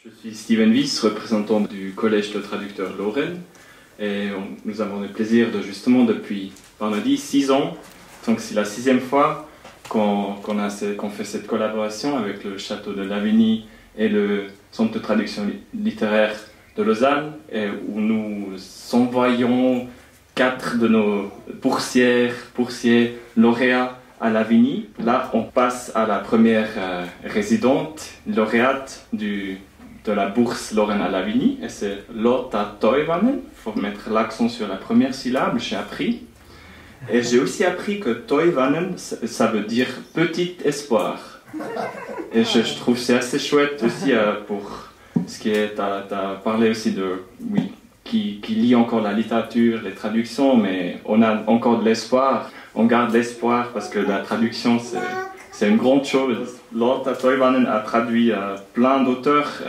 Je suis Steven Wyss, représentant du Collège de traducteurs Lorraine, et nous avons le plaisir de justement depuis, on a dit 6 ans, donc c'est la 6e fois qu'on fait cette collaboration avec le château de Lavigny et le centre de traduction littéraire de Lausanne, et où nous envoyons 4 de nos boursiers lauréats à Lavigny. Là, on passe à la première résidente lauréate de la bourse Lorraine à Lavigny, et c'est Lotta Toivanen. Il faut mettre l'accent sur la première syllabe, j'ai appris. Et j'ai aussi appris que Toivanen, ça veut dire petit espoir. Et je trouve que c'est assez chouette aussi pour ce qui est, tu as parlé aussi de, oui, qui lit encore la littérature, les traductions, mais on a encore de l'espoir. On garde l'espoir parce que la traduction, c'est une grande chose. Lotta Toivanen a traduit plein d'auteurs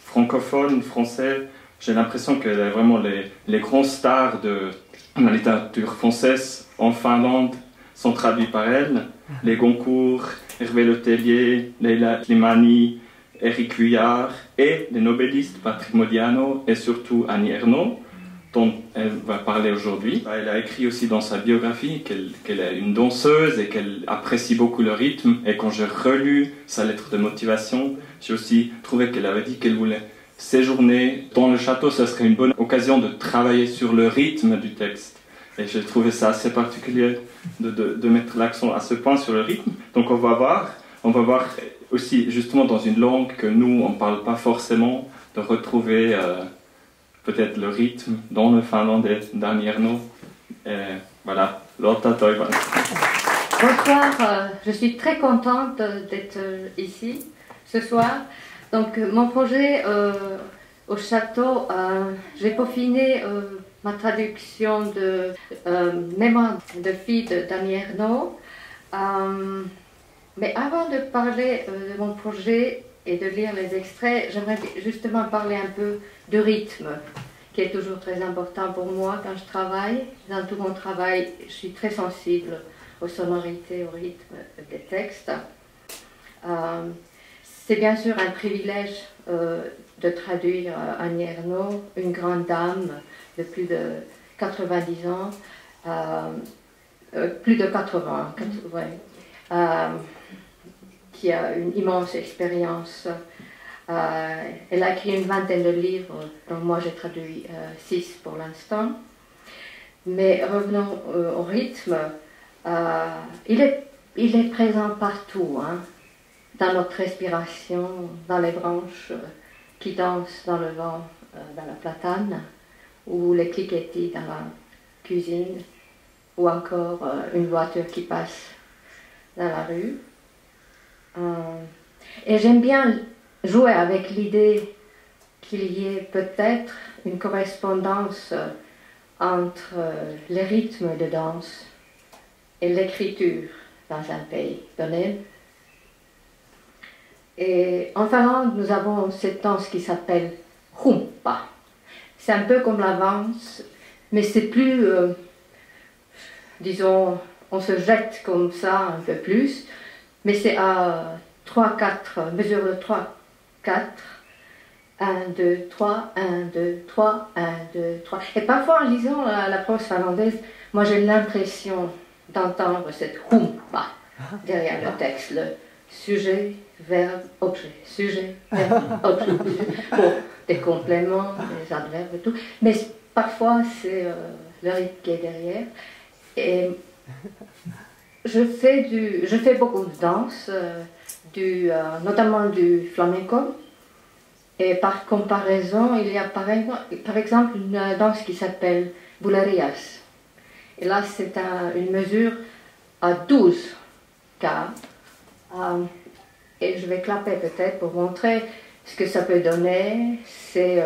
francophones, français. J'ai l'impression qu'elle est vraiment les grands stars de la littérature française en Finlande sont traduits par elle. Les Goncourt, Hervé Letellier, Leila Slimani, Éric Vuillard et les nobelistes Patrick Modiano et surtout Annie Ernaux, dont elle va parler aujourd'hui. Elle a écrit aussi dans sa biographie qu'elle est une danseuse et qu'elle apprécie beaucoup le rythme. Et quand j'ai relu sa lettre de motivation, j'ai aussi trouvé qu'elle avait dit qu'elle voulait séjourner dans le château. Ce serait une bonne occasion de travailler sur le rythme du texte. Et j'ai trouvé ça assez particulier de mettre l'accent à ce point sur le rythme. Donc on va voir aussi justement dans une langue que nous, on ne parle pas forcément, de retrouver peut-être le rythme dans le finlandais d'Annie Ernaux. Voilà, Lotta Toivanen. Bonsoir, je suis très contente d'être ici ce soir. Donc mon projet au château, j'ai peaufiné ma traduction de Mémoire de fille d'Annie Ernaux. Mais avant de parler de mon projet et de lire les extraits, j'aimerais justement parler un peu de rythme, qui est toujours très important pour moi quand je travaille. Dans tout mon travail, je suis très sensible aux sonorités, au rythme des textes. C'est bien sûr un privilège de traduire Annie Ernaux, une grande dame de plus de 90 ans, plus de 80, qui a une immense expérience. Elle a écrit une vingtaine de livres, dont moi j'ai traduit 6 pour l'instant. Mais revenons au rythme. Il est présent partout, hein, dans notre respiration, dans les branches qui dansent dans le vent, dans la platane, ou les cliquetis dans la cuisine, ou encore une voiture qui passe dans la rue. Et j'aime bien jouer avec l'idée qu'il y ait peut-être une correspondance entre les rythmes de danse et l'écriture dans un pays donné. Et en Finlande, nous avons cette danse qui s'appelle humppa. C'est un peu comme la valse, mais c'est plus, disons, on se jette comme ça un peu plus, mais c'est à 3-4, mesure de 3, 4, 1, 2, 3, 1, 2, 3, 1, 2, 3. Et parfois en lisant la prose finlandaise, moi j'ai l'impression d'entendre cette humppa derrière le texte, le sujet, verbe, objet, sujet, verbe, objet. Bon, des compléments, des adverbes et tout, mais parfois c'est le rythme qui est derrière. Et je fais beaucoup de danse, notamment du flamenco. Et par comparaison, il y a par exemple une danse qui s'appelle bulerías. Et là, c'est une mesure à 12 quarts. Et je vais clapper peut-être pour montrer ce que ça peut donner. C'est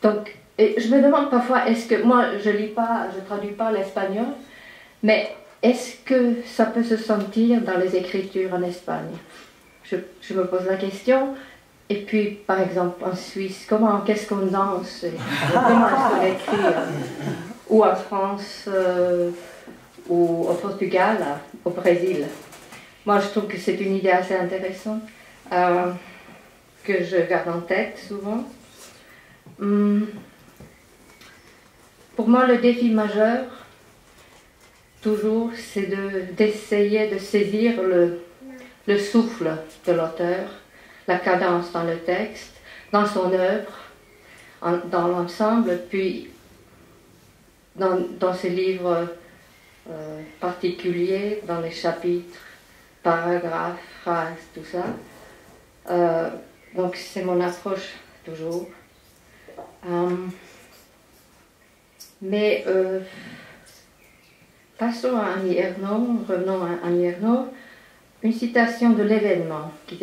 donc, et je me demande parfois, est-ce que, moi je traduis pas l'espagnol, mais est-ce que ça peut se sentir dans les écritures en Espagne? Je me pose la question, Et puis, par exemple, en Suisse, qu'est-ce qu'on danse, comment est-ce qu'on écrit, ou en France, ou au Portugal, au Brésil. Moi, je trouve que c'est une idée assez intéressante, que je garde en tête souvent. Pour moi, le défi majeur, toujours, c'est d'essayer de saisir le souffle de l'auteur, la cadence dans le texte, dans son œuvre, dans l'ensemble, puis dans ses livres particuliers, dans les chapitres, paragraphes, phrases, tout ça. Donc c'est mon approche toujours. Mais passons à Annie Ernaux, revenons à Annie Ernaux, une citation de l'événement où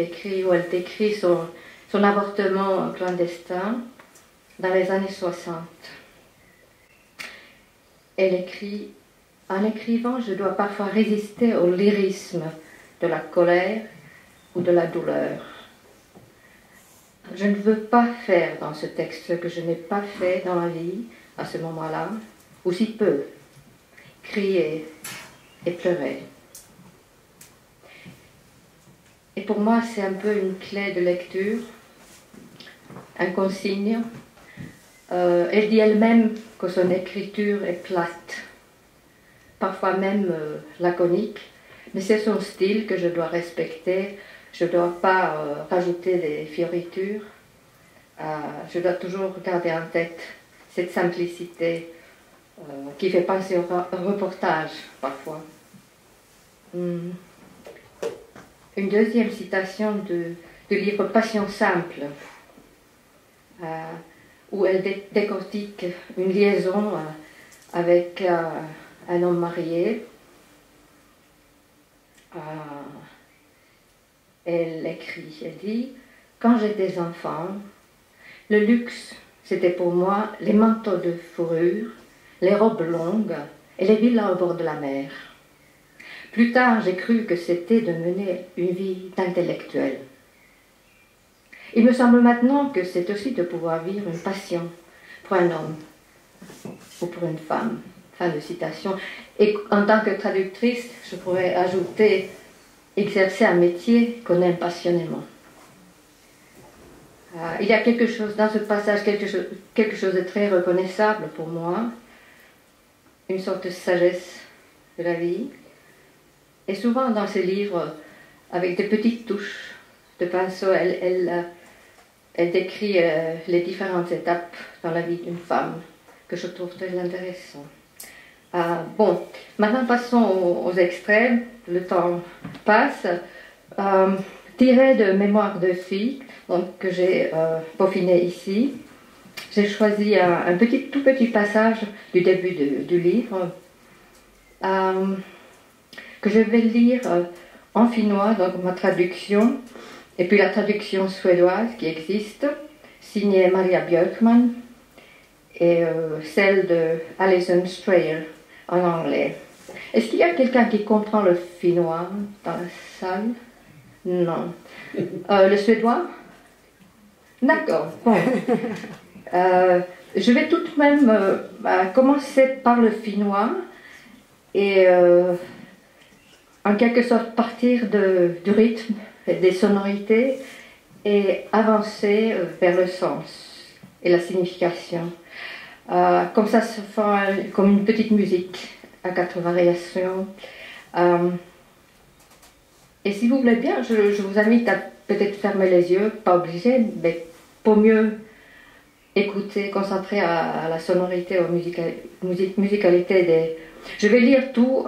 elle décrit son avortement clandestin dans les années 60. Elle écrit: en écrivant, je dois parfois résister au lyrisme de la colère ou de la douleur. Je ne veux pas faire dans ce texte ce que je n'ai pas fait dans la vie à ce moment-là, ou si peu, crier et pleurer. Et pour moi, c'est un peu une clé de lecture, un consigne. Elle dit elle-même que son écriture est plate, parfois même laconique, mais c'est son style que je dois respecter. Je ne dois pas rajouter des fioritures. Je dois toujours garder en tête cette simplicité qui fait penser au reportage parfois. Une deuxième citation du livre Passion simple, où elle décortique une liaison avec un homme marié. Elle écrit, elle dit: quand j'étais enfant, le luxe, c'était pour moi les manteaux de fourrure, les robes longues et les villas au bord de la mer. Plus tard, j'ai cru que c'était de mener une vie d'intellectuel. Il me semble maintenant que c'est aussi de pouvoir vivre une passion pour un homme ou pour une femme. Fin de citation. Et en tant que traductrice, je pourrais ajouter exercer un métier qu'on aime passionnément. Il y a quelque chose dans ce passage, quelque chose de très reconnaissable pour moi, une sorte de sagesse de la vie. Et souvent dans ces livres, avec des petites touches de pinceau, elle décrit les différentes étapes dans la vie d'une femme, que je trouve très intéressant. Bon, maintenant passons aux extraits, le temps passe. Tiré de Mémoires de filles, donc, que j'ai peaufiné ici, j'ai choisi un tout petit passage du début du livre que je vais lire en finnois, donc ma traduction, et puis la traduction suédoise qui existe, signée Maria Björkman, et celle de Alison Strayer en anglais. Est-ce qu'il y a quelqu'un qui comprend le finnois dans la salle? Non. Le suédois? D'accord. Bon. Je vais tout de même commencer par le finnois et en quelque sorte partir du rythme et des sonorités et avancer vers le sens et la signification. Comme ça se fait comme une petite musique à 4 variations. Et si vous voulez bien, je vous invite à peut-être fermer les yeux, pas obligé, mais pour mieux écouter, concentrer à la sonorité, aux musicalité des... Je vais lire tout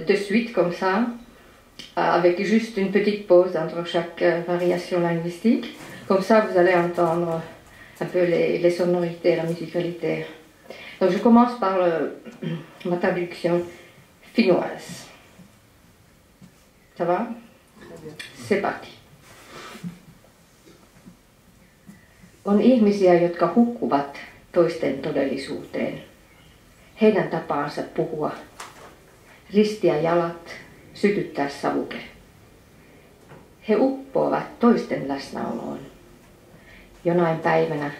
de suite comme ça, avec juste une petite pause entre chaque variation linguistique. Comme ça, vous allez entendre un peu les sonorités, la musicalité. Donc je commence par ma traduction finnoise. Ça va? C'est parti. On ihmisiä, jotka hukkuvat toisten todellisuuteen. Heidän tapaansa puhua, ristiä jalat, sytyttää savuke. He uppoavat toisten läsnäoloon. jonain päivänä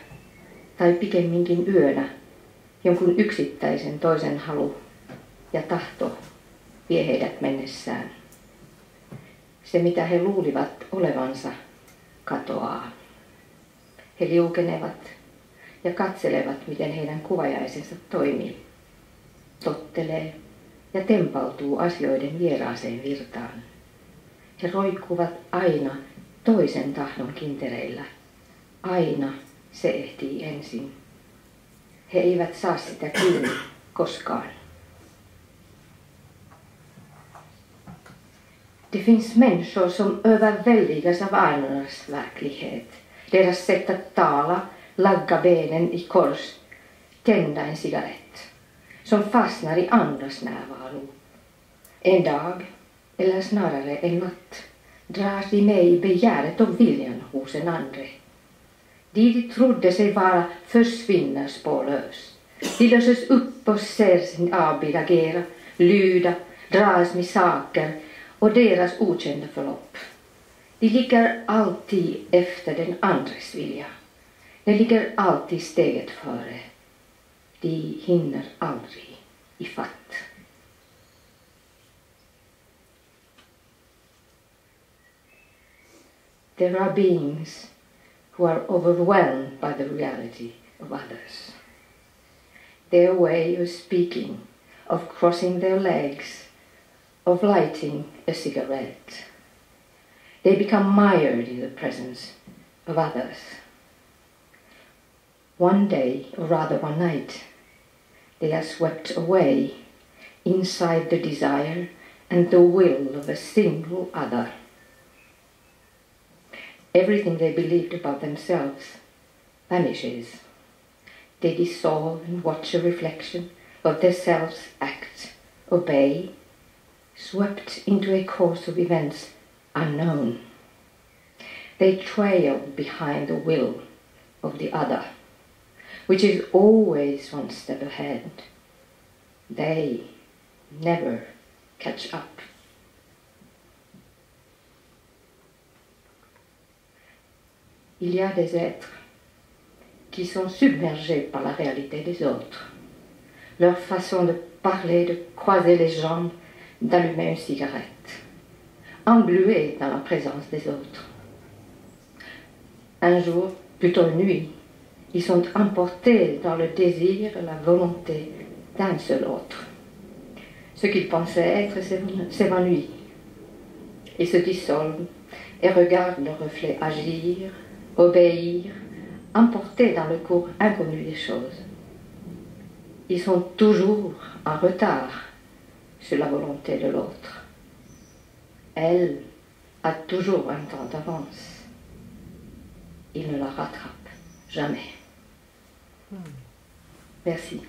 tai pikemminkin yönä jonkun yksittäisen toisen halu ja tahto vie heidät mennessään. Se, mitä he luulivat olevansa, katoaa. He liukenevat ja katselevat, miten heidän kuvajaisensa toimii. Tottelee ja tempautuu asioiden vieraaseen virtaan. He roikkuvat aina toisen tahdon kintereillä. Aina se ehtii ensin. He eivät saa sitä kiinni koskaan. Det finns människor som överväldigas av andras verklighet. Deras sätt att tala, lagga benen i kors, tända en cigarett. Som fastnar i andras närvaro. En dag, eller snarare en natt, dras de med i begäret och viljan hos en andre. De trodde sig vara försvinner spårlöst. De löses upp och ser sin avbild agera, lyda, dras med saker och deras okända förlopp. De ligger alltid efter den andres vilja. De ligger alltid steget före. De hinner aldrig i fatt. There are beings who are overwhelmed by the reality of others. Their way of speaking, of crossing their legs, of lighting a cigarette. They become mired in the presence of others. One day, or rather one night, they are swept away inside the desire and the will of a single other. Everything they believed about themselves vanishes. They dissolve and watch a reflection of themselves act, obey, swept into a course of events unknown. They trail behind the will of the other, which is always one step ahead. They never catch up. Il y a des êtres qui sont submergés par la réalité des autres. Leur façon de parler, de croiser les jambes, d'allumer une cigarette, englués dans la présence des autres. Un jour, plutôt une nuit, ils sont emportés dans le désir et la volonté d'un seul autre. Ce qu'ils pensaient être s'évanouit. Ils se dissolvent et regardent le reflet agir, obéir, emportés dans le cours inconnu des choses. Ils sont toujours en retard sur la volonté de l'autre. Elle a toujours un temps d'avance. Il ne la rattrape jamais. Merci.